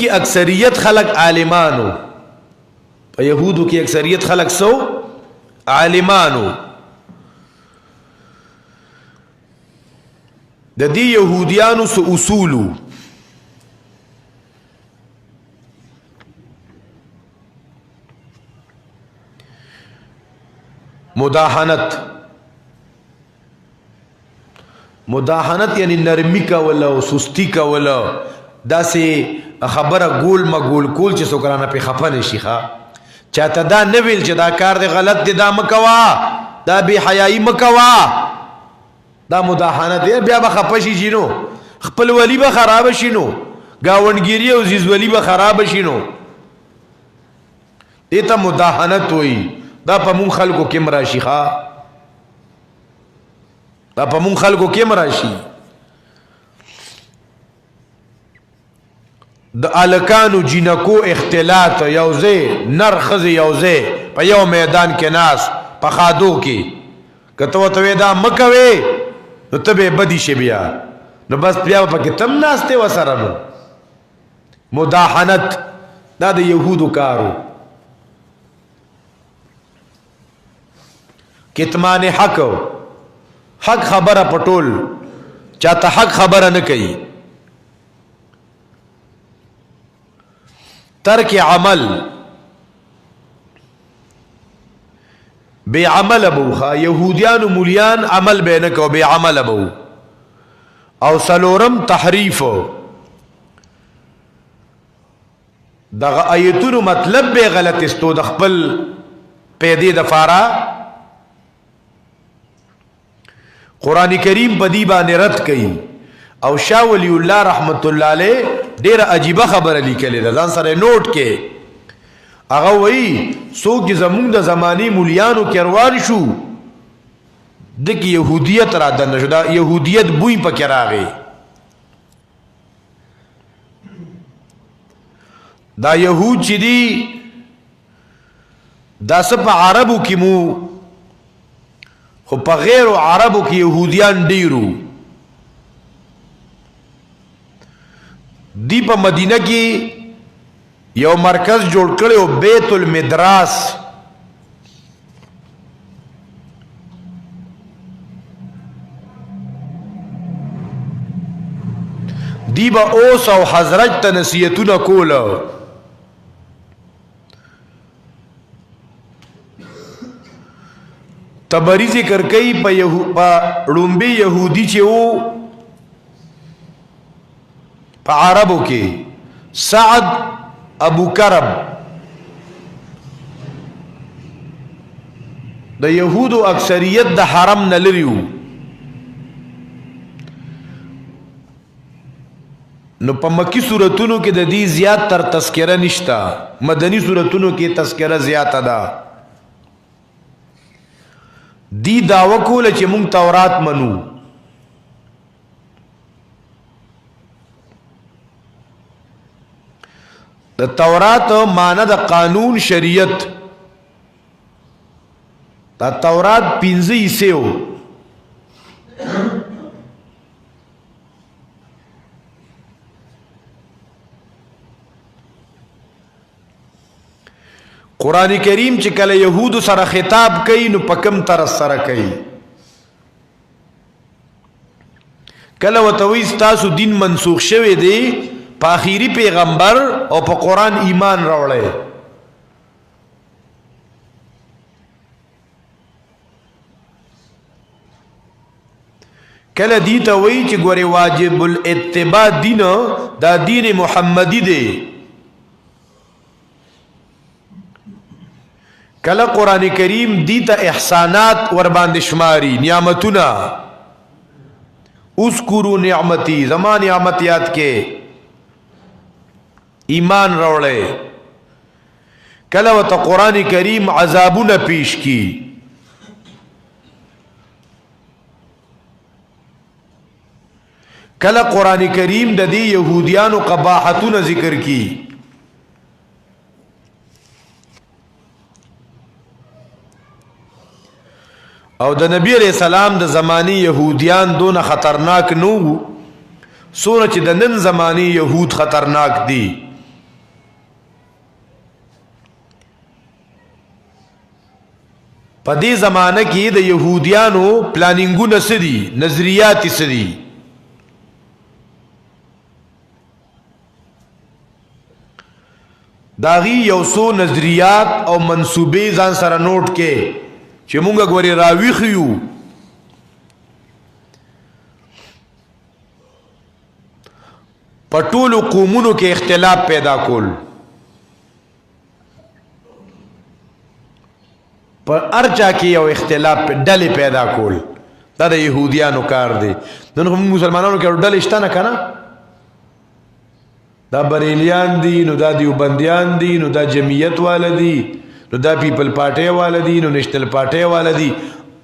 کی اکثریت خلق عالمانو په یهودو کی اکثریت خلق سو عالمانو د دې يهوديانو سو اصولو مداحنت یعنی نرمی کا ولا سستی کا ولا دا سے خبره گول مگول کول چې سوکرانه په خفن شي ښا چاته دا نه ویل چې دا کار دی غلط دی دا مکوا دا بی حیايي مکوا دا مداحنت دی بیا به خپشي جنو خپل ولی به خراب شینو گاونګيري او زیز ولی به خراب شینو ایته مداحنت وای دا په مون خلکو کې مراشي ښا دا په مون خلکو کې مراشي د الکانو جنکو اختلاط یوزه نر خز یوزه په یو میدان کې ناس په خادو کې کته وته دا مکوي نو ته بدی شي بیا نو بس بیا په کې تم ناشته وسره نو مداحنت دا د يهودو کارو کتمان حق خبره پټول چاته حق خبره نه کوي ترک عمل بے عمل ابوخا یهودیان و مولیان عمل بینکو بے عمل ابو او سلورم تحریف دغه آیتونو مطلب بے غلط استو د خپل پیدې دفارا قرآن کریم بدی باندې رد کړي او شاه ولی الله رحمت الله علیه ډیر عجیب خبره لیکلې ده ځان سره نوٹ کې هغه وایي څوک چې زمونږ د زمانی مولیانو کې روان شو د يهودیت را دنه شو دا يهودیت بوی پکې راغی دا يهود چې دي دا سپ عربو کې مو خو په غیر عربو کې يهوديان ډیرو دی په مدینه کې یو مرکز جوړ کړو بیت المدراس دی با اوس او حضرت ته نصیحتونه کوله تبری ذکر کئی پا رومبی یہودی چه او پا عربو کے سعد ابو کرب دا یہودو اکثریت دا حرم نلریو نو پا مکی صورتونو کے دا دی زیاد تر تذکرہ نشتا مدنی صورتونو کے تذکرہ زیادہ دا دی دعوه کوله چې مونږ تورات منو د تورات معنی د قانون شریعت دا تورات 15 حصے و قرآن کریم چې کله يهودو سره خطاب کوي نو پکم تر سره کوي کله وتوي تاسو دین منسوخ شوی دی په اخیری پیغمبر او په قرآن ایمان راوړی کله دی ته وی چې ګوري واجب الاتباع دین دا دین محمدی دی کله قرآن کریم دیتا احسانات ور باندې شماری نعمتنا اذکروا نعمتی زمان نعمت یاد کې ایمان راوړې کله وت قرآن کریم عذابونه پیش کی کله قرآن کریم د دې يهوديانو قباحتونه ذکر کی او د نبی علیہ السلام د زمانی يهوديان دون خطرناک نو سونه چې د نن زمانی يهود خطرناک دي په دې زمانه کې د يهوديانو پلانینګونه سدي نظریات سدي داغي یو څو نظریات او منسوبې ځان سره نوٹ کې چې مونږ غوري راوي خيو پټولو قومونو کې اختلاف پیدا کول پر ارچا کې یو اختلاف په ډلې پیدا کول دا د يهوديانو کار دی نن هم مسلمانانو کې ډلې شته نه کنه دا بریلیان دي نو دا دیوبندیان دي نو دا جمعیت والدي نو دا پیپل پارټي والدي نو نېشنل پارټي والدي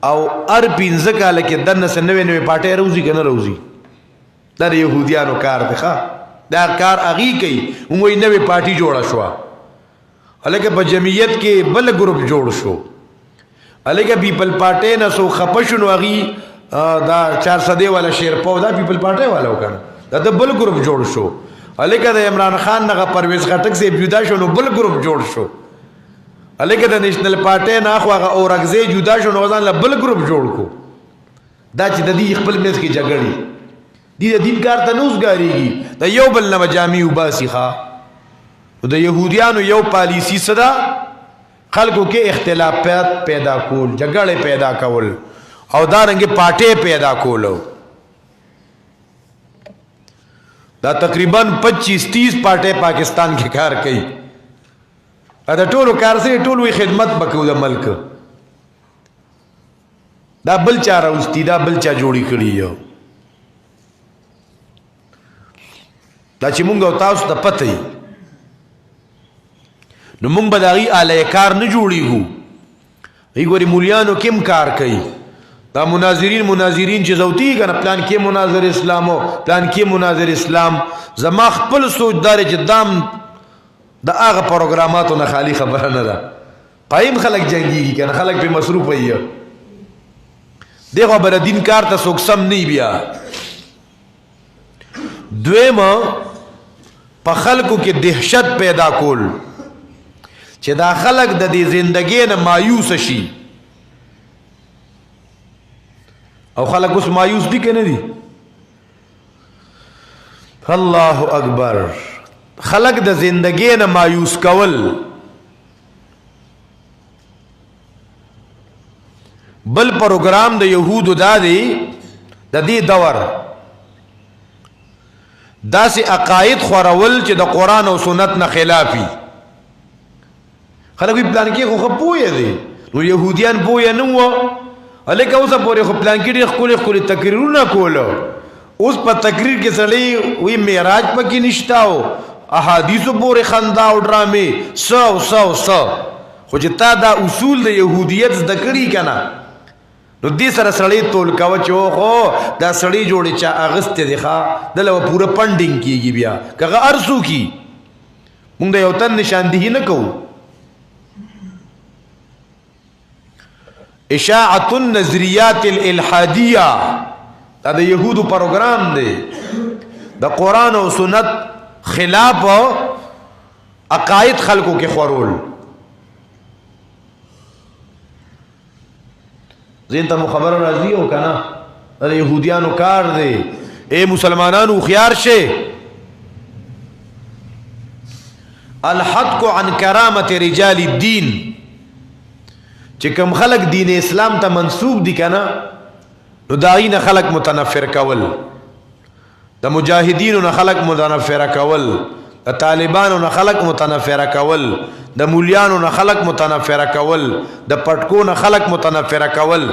او ار پینځه کال کې دنه سنوي نوې پارټي روزي کنه روزي دا د يهوديانو کار دی ښا دا کار اغي کوي موږ نوې پارټي جوړه شو الکه په جمعیت کې بل ګروپ جوړ شو الکه پیپل پارټي نه سو خپشنو اغي دا 400 والا شیر پاو دا پیپل پارټي والا وکړه دا بل ګروپ جوړ شو الکه د عمران خان نه پرویز خټک سے جدا شو نو بل ګروپ جوړ شو الکه د نېشنل پارټي نه خو هغه اورګزي جدا شو نو ځان له بل ګروپ جوړ کو دا چې د دې خپل میز کې جګړې دي د دین کار ته نوزګاریږي د یو بل نه جامع وباسي ښا د يهوديانو یو پالیسی صدا خلکو کې اختلافات پیدا کول جګړې پیدا کول او دارنګه پارټي پیدا کولو دا تقریبا 25-30 پارټي پاکستان کې کار کوي دا ټولو کار سره ټولو خدمت وکړو د ملک دا بل چا راوستي دا بل چا جوړی کړی یو دا چې مونږ او تاسو ته پته نو مونږ به داغي اعلی کار نه جوړیږو ایګوري مولیانو کم کار کوي دا مناظرین چې زوتی کنه پلان کې مناظر اسلامو پلان کې مناظر اسلام زما خپل سوچ دار چې دام د هغه پروګراماتو نه خالی خبره نه ده پایم خلک جنگيږي کنه خلک په مصروف وي دغه بر دین کار ته څوک سم نه بیا دویمه په خلکو کې دهشت پیدا کول چې دا خلک د دې ژوندۍ نه مایوس شي او خلک اوس مایوس دي کنه دي الله اکبر خلق د زندگی نه مایوس کول بل پروګرام د يهودو دادي د دې دور داسې عقاید خورول چې د قران او سنت نه خلافي خلک په پلان کې خو پوهه دي نو يهوديان پوهه نه وو الکه اوسه پورې خو پلان کې خپل تقریرونه کولو اوس په تقریر کې سړی وی معراج پکې نشتاو احادیثو پورې خندا او ډرامې سو خو چې تا دا اصول د يهودیت زده کړی کنه نو دې سره سړی تول کاوه چې خو دا سړی جوړی چا اغست دی ښا دلته پوره پندینګ کیږي بیا کغه ارسو کی موږ یو تن نشاندهی نه کوو اشاعه النظریات الالحادیه دا د يهودو پروګرام دی د قران او سنت خلاف عقاید خلقو کې خورول زين ته خبر راځي او کنه د يهوديانو کار دی اے مسلمانانو خيار شه الحق عن کرامت رجال الدين چې کوم خلق دین اسلام ته منسوب دي کنه نو داین خلق متنفر کول د مجاهدینو نه خلق متنفر کول د طالبانو نه خلق متنفر کول د مولیانو نه خلق متنفر کول د پټکو نه خلق متنفر کول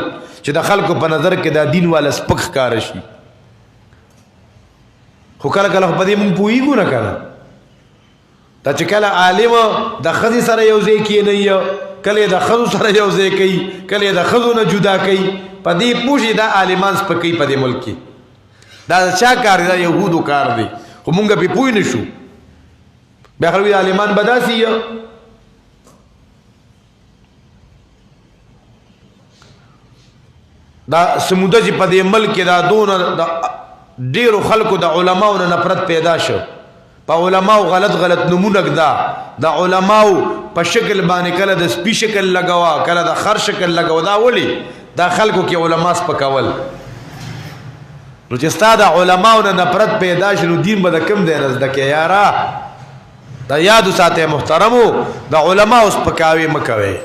چې د خلکو په نظر کې د دین والا سپک کار شي خو کله کله په دې مونږ پوېږو نه کنه دا چې کله عالم د خزي سره یو ځای کې نه یو کله د خزو سره یو ځای کوي کله د خزو نه جدا کوي په دې پوښي دا عالمان سپکې په دې ملک کې دا چا کار دی يهودو کار دی خو مونږ به پوی نشو بیا خلک عالمان بداسي دا سموده چې په دې ملک کې دا دون ډیرو خلکو د علماو نه نفرت پیدا شو په علماو غلط نمونه دا د علماو په شکل باندې کله د سپی شکل لګوا کله د خر شکل لګوا دا ولی دا خلکو کې علما سپکول نو چې ستا د علماو نه نفرت پیدا شنو دین به د کم دی نزده کې یارا دا یادو ساته محترمو د علماو سپکاوي مکوي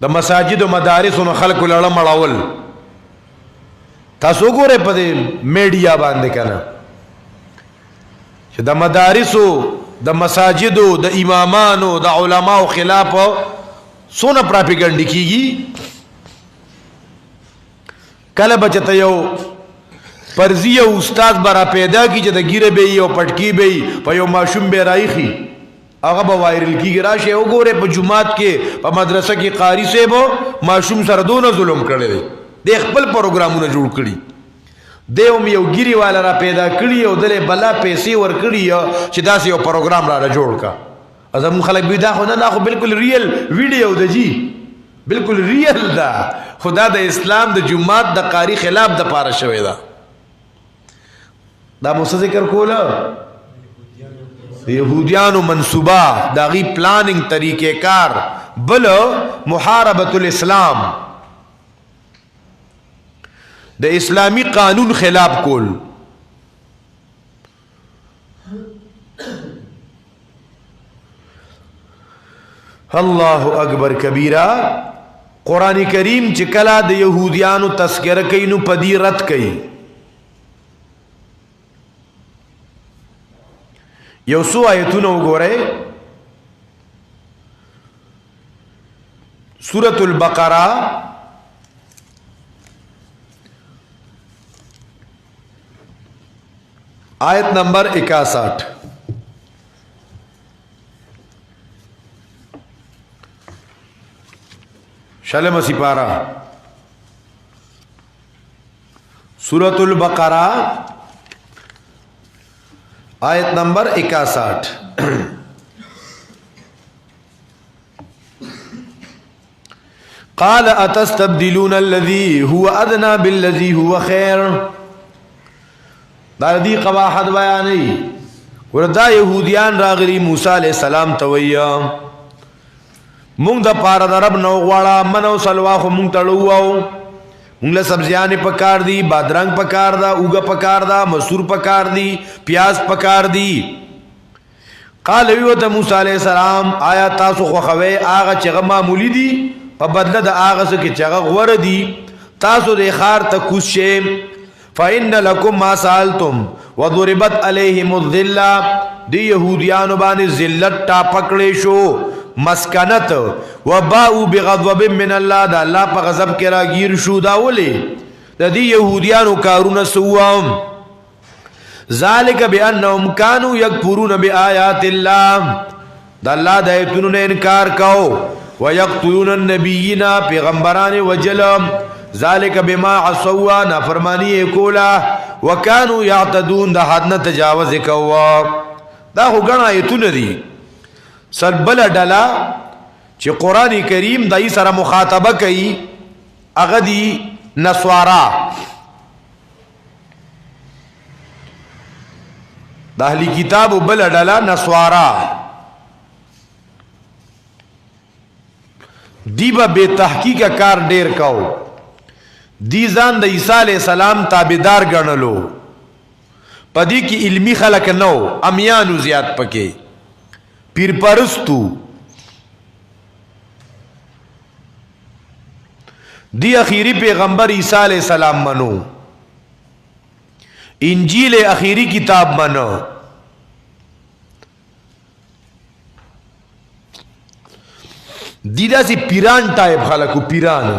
د مساجد او مدارس او خلکو لړ مړول تاسو ګوره په دې میډیا باندې کنه چې د مدارسو د مساجدو د امامانو د علماو خلاف سونه پراپګاندا کیږي کله بچته یو فرضی او استاد برا پیدا کی چې د ګیره به یو پټکی به په یو ماشوم به رايخي هغه به وایرل کیږي راشه وګوره په جمعات کې په مدرسه کې قاری صاحب ماشوم سره دونه ظلم کړی دی د خپل پروګرامونه جوړ کړي دیوم یو ګيري والا را پیدا کړی او دله بلا پیسې ور کړی چې داسې یو پروګرام را جوړ کا ازم خلک به دا خو نه خو بالکل ریل ویډیو د جی بالکل ریل دا خدا د اسلام د جمعات د قاری خلاف د پاره شوی دا مو ذکر کوله یهودیانو منصوبه دا غي پلانینګ طریقې کار بل محاربه الاسلام د اسلامی قانون خلاف کول الله اکبر کبیره قران کریم چې کلا د يهوديانو تذکرہ کوي نو پدی رد کوي یو سو آیتونه وګورئ سورۃ البقرہ آیت نمبر 61 شلم سپارہ سورۃ البقرہ آیت نمبر 61 قال اتستبدلون الذي هو ادنى بالذي هو خير دا دی قواحد بیانی وردا یهودیان راغلی موسی علیہ السلام تویا مونږ د پاره د رب نو غواړه منو سلوا خو مونږ تړوو مونږ له سبزیان پکار دی بادرنګ پکار دا اوګه پکار دا مسور پکار دی پیاز پکار دی قال وی ته موسی علیہ السلام آیا تاسو خو خوي هغه چې معمولی دی په بدله د هغه څه کې چې هغه غوړ دی تاسو د خار ته کوشه فإن لكم ما سألتم وضربت عليهم الذلة دی یهودیانو باندې ذلت تا پکړې شو مسکنت وباءوا بغضب من الله دا الله په غضب کې راگیر شو دا ولې د دې يهوديانو کارونه سوام ذالک بانهم كانوا يكفرون بآيات الله دا الله د ایتونو نه انکار کاو ويقتلون النبيين پیغمبران وجلم ذالک بما عصوا نافرمانی کولا وكانوا يعتدون دا حد نه تجاوز کوا دا هو غنا ایتونه دي سربل ډلا چې قران کریم دای سره مخاطبه کوي هغه دي نسوارا د اهلی کتاب بل ډلا نسوارا دیبا بے تحقیق کار ډیر کاو دی ځان د عیسی علی السلام تابعدار ګڼلو پدې کې علمی خلق نو امیانو زیات پکې پیر پرستو دی اخیری پیغمبر عیسی علیہ السلام منو انجیل اخیری کتاب منو دیدا سی پیران ٹائپ خلقو پیران